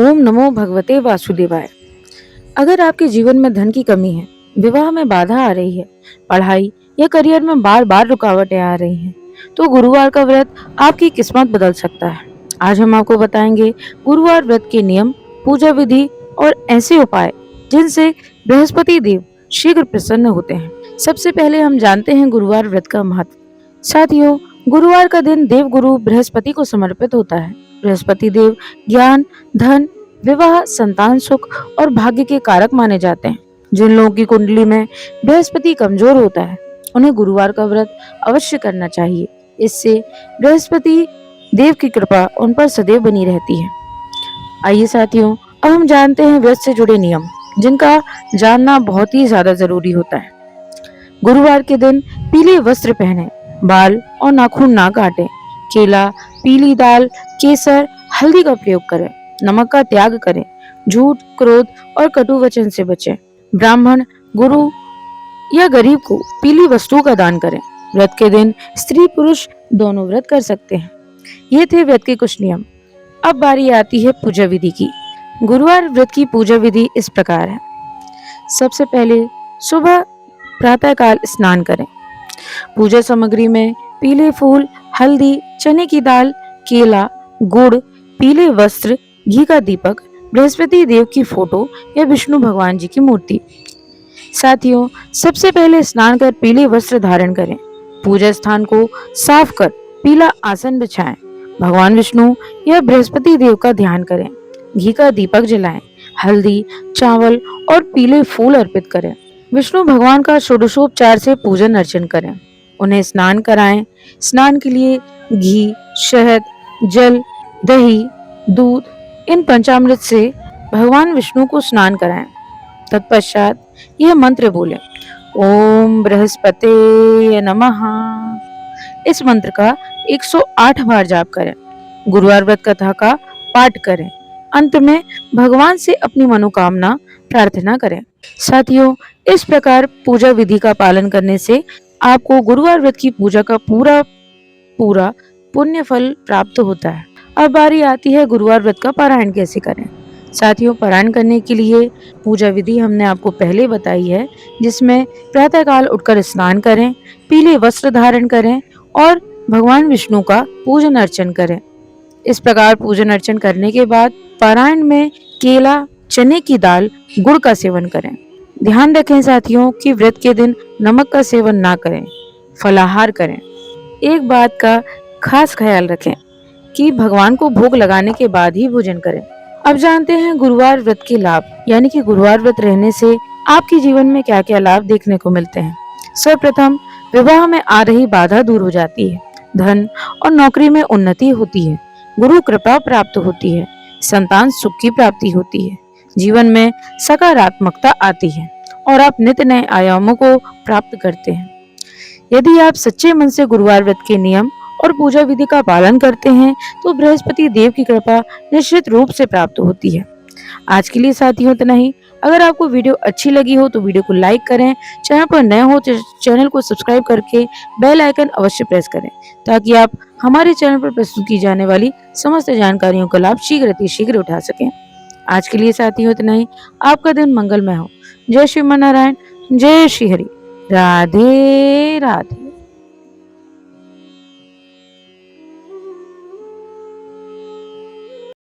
ओम नमो भगवते वासुदेवाय। अगर आपके जीवन में धन की कमी है, विवाह में बाधा आ रही है, पढ़ाई या करियर में बार बार रुकावटें आ रही हैं, तो गुरुवार का व्रत आपकी किस्मत बदल सकता है। आज हम आपको बताएंगे गुरुवार व्रत के नियम, पूजा विधि और ऐसे उपाय जिनसे बृहस्पति देव शीघ्र प्रसन्न होते हैं। सबसे पहले हम जानते हैं गुरुवार व्रत का महत्व। साथियों, गुरुवार का दिन देव गुरु बृहस्पति को समर्पित होता है। बृहस्पति देव ज्ञान, धन, विवाह, संतान सुख और भाग्य के कारक माने जाते हैं। जिन लोगों की कुंडली में बृहस्पति कमजोर होता है, उन्हें गुरुवार का व्रत अवश्य करना चाहिए। इससे बृहस्पति देव की कृपा उन पर सदैव बनी रहती है। आइए साथियों, अब हम जानते हैं व्रत से जुड़े नियम, जिनका जानना बहुत ही ज्यादा जरूरी होता है। गुरुवार के दिन पीले वस्त्र पहने, बाल और नाखून ना काटें, केला, पीली दाल, केसर, हल्दी का प्रयोग करें, नमक का त्याग करें, झूठ, क्रोध और कटु वचन से बचें। ब्राह्मण, गुरु या गरीब को पीली वस्तुओं का दान करें। व्रत के दिन स्त्री पुरुष दोनों व्रत कर सकते हैं। ये थे व्रत के कुछ नियम। अब बारी आती है पूजा विधि की। गुरुवार व्रत की पूजा विधि इस प्रकार है। सबसे पहले सुबह प्रातःकाल स्नान करें। पूजा सामग्री में पीले फूल, हल्दी, चने की दाल, केला, गुड़, पीले वस्त्र, घी का दीपक, बृहस्पति देव की फोटो या विष्णु भगवान जी की मूर्ति। साथियों, सबसे पहले स्नान कर पीले वस्त्र धारण करें। पूजा स्थान को साफ कर पीला आसन बिछाएं। भगवान विष्णु या बृहस्पति देव का ध्यान करें। घी का दीपक जलाएं। हल्दी, चावल और पीले फूल अर्पित करें। विष्णु भगवान का षोडशोपचार से पूजन अर्चन करें। उन्हें स्नान कराएं। स्नान के लिए घी, शहद, जल, दही, दूध, इन पंचामृत से भगवान विष्णु को स्नान कराएं। तत्पश्चात यह मंत्र बोलें, ओम बृहस्पते नमः। इस मंत्र का 108 बार जाप करें। गुरुवार व्रत कथा का पाठ करें। अंत में भगवान से अपनी मनोकामना प्रार्थना करें। साथियों, इस प्रकार पूजा विधि का पालन करने से आपको गुरुवार व्रत की पूजा का पूरा पुण्य फल प्राप्त होता है। अब बारी आती है गुरुवार व्रत का पारायण कैसे करें। साथियों, पारायण करने के लिए पूजा विधि हमने आपको पहले बताई है, जिसमें प्रातःकाल उठकर स्नान करें, पीले वस्त्र धारण करें और भगवान विष्णु का पूजन अर्चन करें। इस प्रकार पूजन अर्चन करने के बाद पारायण में केला, चने की दाल, गुड़ का सेवन करें। ध्यान रखें साथियों कि व्रत के दिन नमक का सेवन ना करें, फलाहार करें। एक बात का खास ख्याल रखें कि भगवान को भोग लगाने के बाद ही भोजन करें। अब जानते हैं गुरुवार व्रत के लाभ, यानी कि गुरुवार व्रत रहने से आपके जीवन में क्या क्या लाभ देखने को मिलते हैं। सर्वप्रथम, विवाह में आ रही बाधा दूर हो जाती है। धन और नौकरी में उन्नति होती है। गुरु कृपा प्राप्त होती है। संतान सुख की प्राप्ति होती है। जीवन में सकारात्मकता आती है और आप नित्य नए आयामों को प्राप्त करते हैं। यदि आप सच्चे मन से गुरुवार व्रत के नियम और पूजा विधि का पालन करते हैं तो बृहस्पति देव की कृपा निश्चित रूप से प्राप्त होती है। आज के लिए साथियों इतना ही। अगर आपको वीडियो अच्छी लगी हो तो वीडियो को लाइक करें। चैनल पर नए हो तो चैनल को सब्सक्राइब करके बेल आइकन अवश्य प्रेस करें, ताकि आप हमारे चैनल पर प्रस्तुत की जाने वाली समस्त जानकारियों का लाभ शीघ्र उठा सकें। आज के लिए साथियों इतना ही। आपका दिन मंगलमय हो। जय श्री नारायण, जय श्री हरि, राधे राधे।